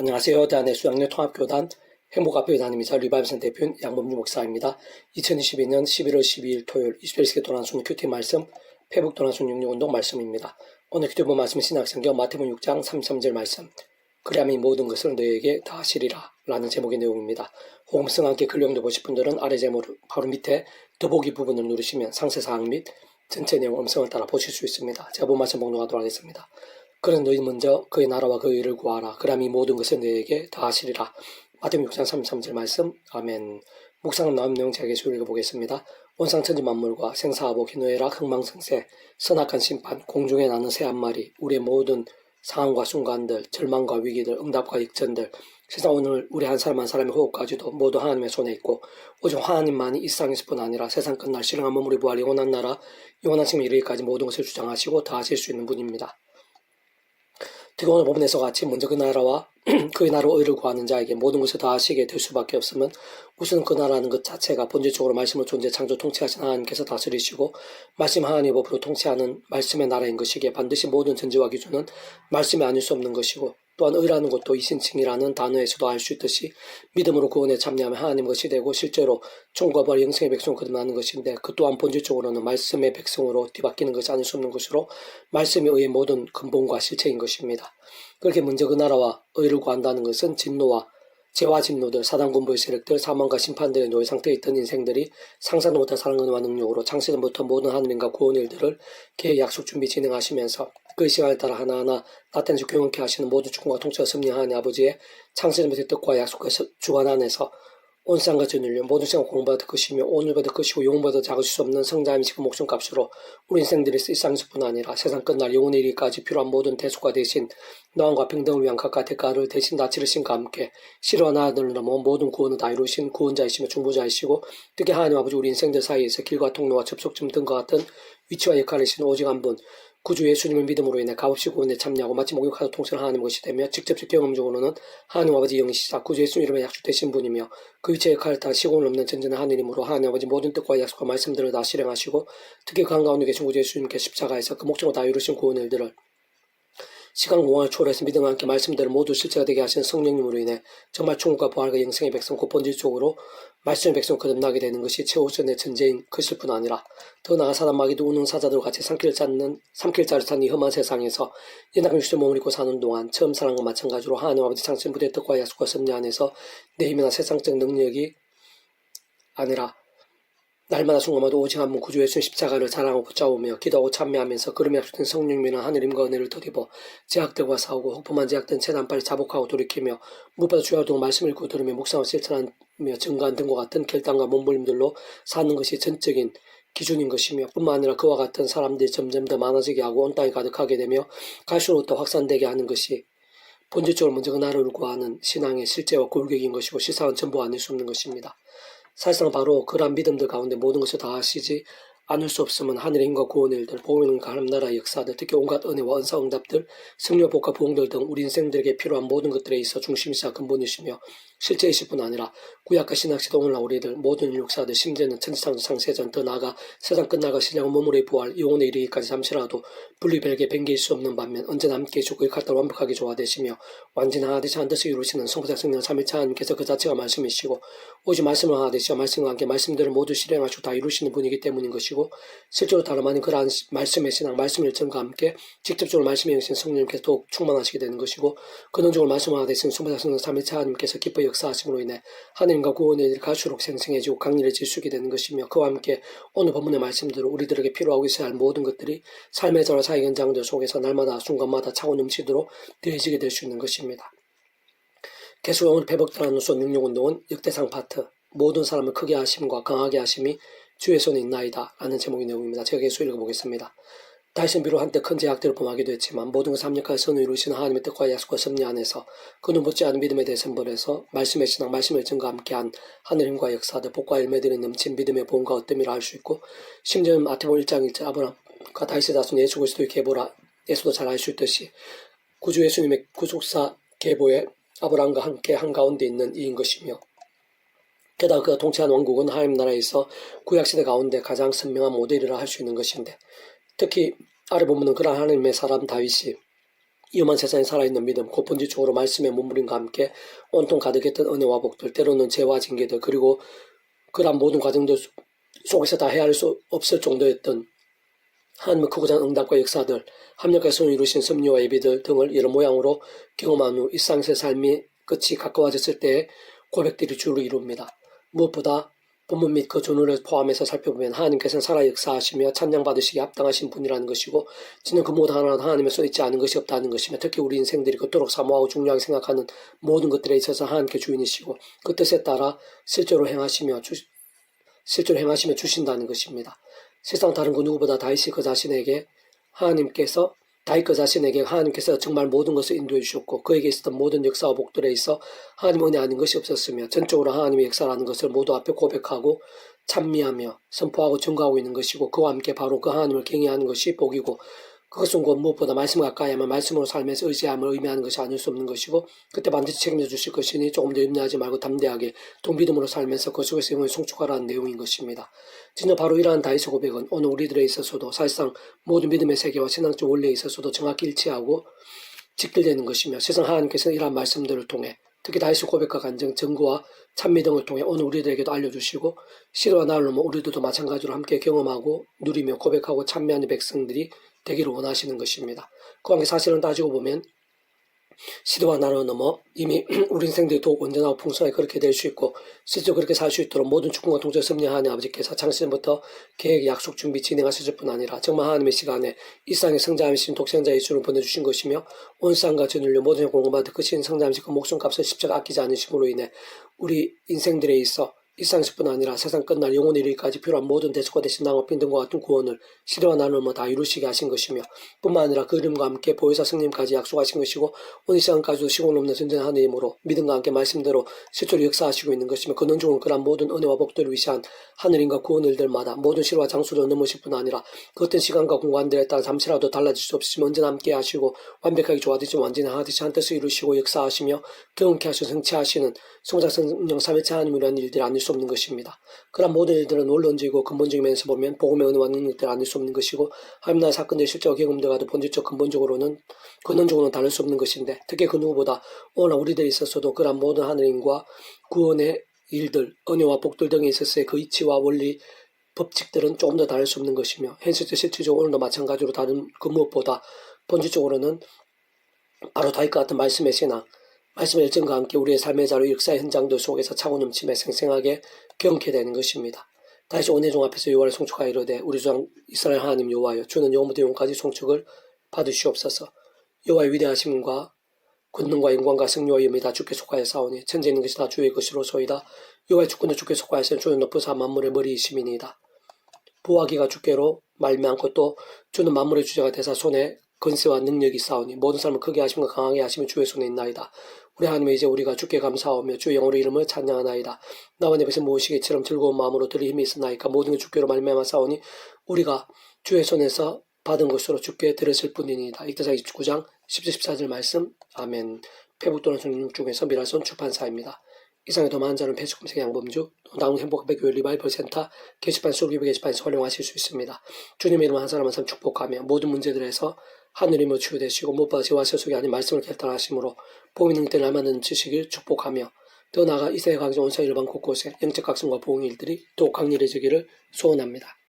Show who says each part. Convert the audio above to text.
Speaker 1: 안녕하세요. 대한의 수양대 통합교단 행복학교의 담임이사 리바이브센터 대표인 양범주 목사입니다. 2022년 11월 12일 토요일 21세기 도난순 큐티 말씀, 페북 도난순 육육운동 말씀입니다. 오늘 큐티본 말씀 신약성경 마태복음 6장 33절 말씀. 그리하면 이 모든 것을 너희에게 다 하시리라 라는 제목의 내용입니다. 호응성과 함께 글용도 보실 분들은 아래 제목을 바로 밑에 더보기 부분을 누르시면 상세사항 및 전체 내용 음성을 따라 보실 수 있습니다. 제가 본 말씀 봉독하도록 하겠습니다. 그는 너희 먼저 그의 나라와 그의 의를 구하라. 그럼 이 모든 것을 너희에게 다 하시리라. 마태복음 6장 33절 말씀. 아멘. 묵상은 나온 내용 제가 계속 읽어보겠습니다. 온상천지 만물과 생사하복 기노애락 흥망성쇠 선악한 심판 공중에 나는 새 한 마리 우리의 모든 상황과 순간들 절망과 위기들 응답과 역전들 세상 오늘 우리 한 사람 한 사람의 호흡까지도 모두 하나님의 손에 있고 오직 하나님만이 이 세상에서 뿐 아니라 세상 끝날 신령한 몸 우리 부활 영원한 나라 영원한 책임 이르기까지 모든 것을 주장하시고 다 하실 수 있는 분입니다. 특히 오늘 본문에서 같이 먼저 그 나라와 그의 나라와 의를 구하는 자에게 모든 것을 다 하시게 될 수밖에 없으면 우선 그 나라는 것 자체가 본질적으로 말씀을 존재 창조 통치하신 하나님께서 다스리시고 말씀 하나님의 법으로 통치하는 말씀의 나라인 것이기에 반드시 모든 전제와 기준은 말씀이 아닐 수 없는 것이고 또한 의라는 것도 이신칭이라는 단어에서도 알 수 있듯이 믿음으로 구원에 참여하면 하나님 것이 되고 실제로 총과 벌 영생의 백성을 거듭나는 것인데 그 또한 본질적으로는 말씀의 백성으로 뒤바뀌는 것이 아닐 수 없는 것으로 말씀이 의의 모든 근본과 실체인 것입니다. 그렇게 먼저 그 나라와 의를 구한다는 것은 진노와 죄와 진노들, 사단 군부의 세력들, 사망과 심판들의 노예 상태에 있던 인생들이 상상도 못한 사랑과 능력으로 창세전부터 모든 하느님과 구원의 일들을 계획 약속 준비 진행하시면서 그 시간에 따라 하나하나 나타내서 경험케 하시는 모든 주권과 통치가 섭리하는 아버지의 창세전부터의 뜻과 약속과 주관 안에서 온 세상과 전율려 모든 세상 공부받을 것이며 오늘 받을 것이고 영원받아 작으실 수 없는 성자의 지금 목숨값으로 우리 인생들이 이 세상에서뿐 아니라 세상 끝날 영혼의 이르기까지 필요한 모든 대속과 대신 노함과 평등을 위한 각각 대가를 대신 다 치르신과 함께 실화한 아들을 넘어 모든 구원을 다 이루신 구원자이시며 중보자이시고 특히 하나님 아버지 우리 인생들 사이에서 길과 통로와 접촉점 등과 같은 위치와 역할을 하시는 오직 한 분 구주 예수님을 믿음으로 인해 값없이 구원에 참여하고 마치 목욕하듯 통치를 하나님 것이 되며 직접적 경험적으로는 하나님 아버지 영이시자 구주 예수 이름에 약속되신 분이며 그 위치의 역할을 따라 시공을 넘는 전전한 하느님으로 하나님 아버지 모든 뜻과 약속과 말씀들을 다 실행하시고 특히 그 한가운데 계신 구주 예수님께 십자가에서 그 목적을 다 이루신 구원의 일들을 시간 공간을 초월해서 믿음과 함께 말씀대로 모두 실체가 되게 하신 성령님으로 인해 정말 충고과 부활과 영생의 백성 곧 본질적으로 말씀의 백성을 거듭나게 되는 것이 최우선의 전제인 것일 뿐 아니라 더 나아가 사단 마귀도 우는 사자들과 같이 삼킬 자를 찾는 이 험한 세상에서 연약한 육신의 몸을 입고 사는 동안 처음 사랑과 마찬가지로 하나님 아버지 창신 부대의 뜻과 약속과 섭리 안에서 내 힘이나 세상적 능력이 아니라 날마다 순간마다 오직 한 분 구주 예수의 십자가를 자랑하고 붙잡으며 기도하고 참여하면서 그름에 약속된 성령님이나 하느님과 은혜를 덧입어 제약들과 싸우고 혹품한 제약된 재난 빨리 자복하고 돌이키며 무엇보다 주야를 두고 말씀을 읽고 들으며 묵상을 실천하며 증거한 등과 같은 결단과 몸부림들로 사는 것이 전적인 기준인 것이며 뿐만 아니라 그와 같은 사람들이 점점 더 많아지게 하고 온 땅에 가득하게 되며 갈수록 더 확산되게 하는 것이 본질적으로 먼저 그 나라를 구하는 신앙의 실제와 골격인 것이고 시사는 전부 아닐 수 없는 것입니다. 사실상 바로 그러한 믿음들 가운데 모든 것을 다 하시지 않을 수 없으면 하늘의 힘과 구원의 일들, 복음의 하나님 나라의 역사들, 특히 온갖 은혜와 은사 응답들, 승리와 복과 부흥들 등 우리 인생들에게 필요한 모든 것들에 있어 중심이시자 근본이시며 실제이실 뿐 아니라 구약과 신약시대 오늘날 우리들 모든 인류사들 심지어는 천지창조 창세전 더 나아가 세상 끝나가 신령한 몸으로의 부활 영혼에 이르기까지 잠시라도 분리별개 뱅개일 수 없는 반면 언제나 함께 해주고 그 각들 완벽하게 조화되시며 완전히 하나 되시 한 뜻을 이루시는 성부자 성령 삼위일체 하나님께서 그 자체가 말씀이시고 오직 말씀을 하나 되시어 말씀과 함께 말씀들을 모두 실행하시고 다 이루시는 분이기 때문인 것이고 실제로 다름 아닌 그러한 말씀의 신앙 말씀의 일정과 함께 직접적으로 말씀에 영신 성령님께서 더욱 충만하시게 되는 것이고 근원적으로 말씀 하나 되시는 성부자 성령 삼위일체 하나님께서 기뻐 역사하심으로 인해 하느님과 구원의 일 갈수록 생생해지고 강렬해질 수 있게 되는 것이며 그와 함께 오늘 본문의 말씀대로 우리들에게 필요하고 있어야 할 모든 것들이 삶의 전화 사회 현장들 속에서 날마다 순간마다 차고 넘치도록 되어지게 될 수 있는 것입니다. 계속 오늘 배복들하는 수업 능력운동은 역대상 파트 모든 사람을 크게 하심과 강하게 하심이 주의 손에 있나이다 라는 제목의 내용입니다. 제가 계속 읽어보겠습니다. 다윗은 비록 한때 큰 제약들을 범하기도 했지만 모든 것을 합력하여 선을 이루시는 하나님의 뜻과 약속과 섭리 안에서 그는 묻지 않은 믿음에 대해 선벌해서 말씀의 신앙, 말씀의 증과 함께한 하늘님과 역사들, 복과 열매들이 넘친 믿음의 보험과 어뜸이라 할 수 있고 심지어는 마태복음 1장 1절 아브라함과 다윗의 자손 예수 그리스도의 계보라 예수도 잘 알 수 있듯이 구주 예수님의 구속사 계보에 아브라함과 함께 한가운데 있는 이인 것이며 게다가 그가 통치한 왕국은 하나님 나라에서 구약시대 가운데 가장 선명한 모델이라 할 수 있는 것인데 특히 아래 보면은 그러한 하나님의 사람 다윗이 위험한 세상에 살아있는 믿음, 곧 본질적으로 말씀의 몸부림과 함께 온통 가득했던 은혜와 복들, 때로는 죄와 징계들, 그리고 그러한 모든 과정들 속에서 다 헤아릴 수 없을 정도였던 하나님의 크고 작은 응답과 역사들, 합력과 손을 이루신 섭리와 예비들 등을 여러 모양으로 경험한 후 일상에서의 삶이 끝이 가까워졌을 때의 고백들이 주로 이룹니다. 무엇보다 본문 및 그 전후를 포함해서 살펴보면 하나님께서는 살아 역사하시며 찬양받으시기에 합당하신 분이라는 것이고, 진은 그 모든 하나도 하나님의 손에 있지 않은 것이 없다는 것이며, 특히 우리 인생들이 그토록 사모하고 중요하게 생각하는 모든 것들에 있어서 하나님께 주인이시고 그 뜻에 따라 실제로 행하시며 주신다는 것입니다. 세상 다른 그 누구보다 다윗 그 자신에게 하나님께서 정말 모든 것을 인도해 주셨고, 그에게 있었던 모든 역사와 복들에 있어 하나님 은혜 아닌 것이 없었으며, 전적으로 하나님의 역사라는 것을 모두 앞에 고백하고 찬미하며 선포하고 증거하고 있는 것이고, 그와 함께 바로 그 하나님을 경외하는 것이 복이고, 그것은 곧 무엇보다 말씀을 가까이 하면 말씀으로 살면서 의지함을 의미하는 것이 아닐 수 없는 것이고, 그때 반드시 책임져 주실 것이니 조금 더 염려하지 말고 담대하게 동비듬으로 살면서 그 속에서 영혼을 송축하라는 내용인 것입니다. 진짜 바로 이러한 다윗의 고백은 오늘 우리들에 있어서도 사실상 모든 믿음의 세계와 신앙적 원리에 있어서도 정확히 일치하고 직결되는 것이며, 세상 하나님께서는 이러한 말씀들을 통해 특히 다윗의 고백과 간증, 증거와 찬미 등을 통해 오늘 우리들에게도 알려주시고, 시대와 나를 넘어 우리들도 마찬가지로 함께 경험하고 누리며 고백하고 찬미하는 백성들이 되기를 원하시는 것입니다. 그 관계 사실은 따지고 보면 시대와 나를 넘어 이미 우리 인생들이 더욱 온전하고 풍성하게 그렇게 될 수 있고, 실제로 그렇게 살 수 있도록 모든 축복과 통제를 섭리하는 아버지께서 창세전부터 계획, 약속, 준비, 진행하셨을 뿐 아니라 정말 하나님의 시간에 이 세상에 성자하신 독생자 예수를 보내주신 것이며, 온 세상과 전인류 모든 공급받을 크신 성자하신 그 목숨값을 십자가 아끼지 않으심으로 인해 우리 인생들에 있어 일상식뿐 아니라 세상 끝날 영혼의 이르기까지 필요한 모든 대속과 대신 낭업빈 등과 같은 구원을 시대와 나눔을 다 이루시게 하신 것이며, 뿐만 아니라 그 이름과 함께 보혜사 성님까지 약속하신 것이고, 오늘 시간까지도 시공 없는 전전한 하느님으로 믿음과 함께 말씀대로 실제로 역사하시고 있는 것이며, 그 능중은 그런 모든 은혜와 복들을 위시한 하늘인과 구원을 들마다 모든 시로와 장소를 넘으실 뿐 아니라 그 어떤 시간과 공간들에 따라 잠시라도 달라질 수 없으시면 언제나 함께 하시고 완벽하게 조화되지 완전히 하듯이 한 뜻을 이루시고 역사하시며 경험케 하시고 성취하시는 성자 성령 삼위체 하나님이라는 일들이 아닐 수 없는 것입니다. 그런 모든 일들은 원론적이고 근본적인 면에서 보면 복음의 은혜와 능력들이 아닐 수 없는 것이고, 하나님 나라의 사건들의 실제와 경험들과도 본질적 근본적으로는 근원적으로는 다를 수 없는 것인데, 특히 그 누구보다 오늘 우리들이 있었어도 그런 모든 하늘인과 구원의 일들, 은혜와 복들 등에 있어서의 그 이치와 원리, 법칙들은 조금 더 다를 수 없는 것이며, 현실적 실질적으로 오늘도 마찬가지로 다른 그 무엇보다 본질적으로는 바로 다윗과 같은 말씀의 신앙, 말씀의 열정과 함께 우리의 삶의 자료 역사의 현장들 속에서 차고 넘치며 생생하게 경험케 되는 것입니다. 다시 온해종 앞에서 여호와를 송축하여 이르되 우리 주 이스라엘 하나님 여호와여, 주는 영원부터 영원까지 송축을 받으시옵소서. 여호와의 위대하심과 권능과 영광과 승리와 위엄이 다 주께 속하여 싸우니 천지에 있는 것이 다 주의 것이로소이다. 여호와의 주권도 주께 속하여서 주는 높으사 만물의 머리이심이니이다. 보호하기가 주께로 말미암고 또 주는 만물의 주제가 되사 손에 건세와 능력이 싸우니 모든 사람을 크게 하심과 강하게 하심이 주의 손에 있나이다. 우리 하나님의 이제 우리가 주께 감사하며 주의 영으로 이름을 찬양하나이다. 나와 내 것을 모으시기처럼 즐거운 마음으로 들이 힘이 있으나이까 모든 게 주께로 말미암아 싸우니 우리가 주의 손에서 받은 것으로 주께 드렸을 뿐이니이다. 이때사 29장 10절 14절 말씀. 아멘. 페북도는 성령 중에서 미라손 출판사입니다. 이상의 더 많은 자는 페이스북 검색 양범주, 나온 행복한 교회 리바이벌 센터 게시판 수업기부 게시판에서 활용하실 수 있습니다. 주님의 이름 한 사람 한 사람 축복하며 모든 문제들에서 하늘이며 치유되시고 무엇보다 죄와 세속이 아닌 말씀을 결단하심으로 복음의 능력들 날마다 넘치시길 축복하며, 더 나아가 이 세계 각종 온서 일반 곳곳에 영적 각성과 보응의 일들이 더욱 강렬해지기를 소원합니다.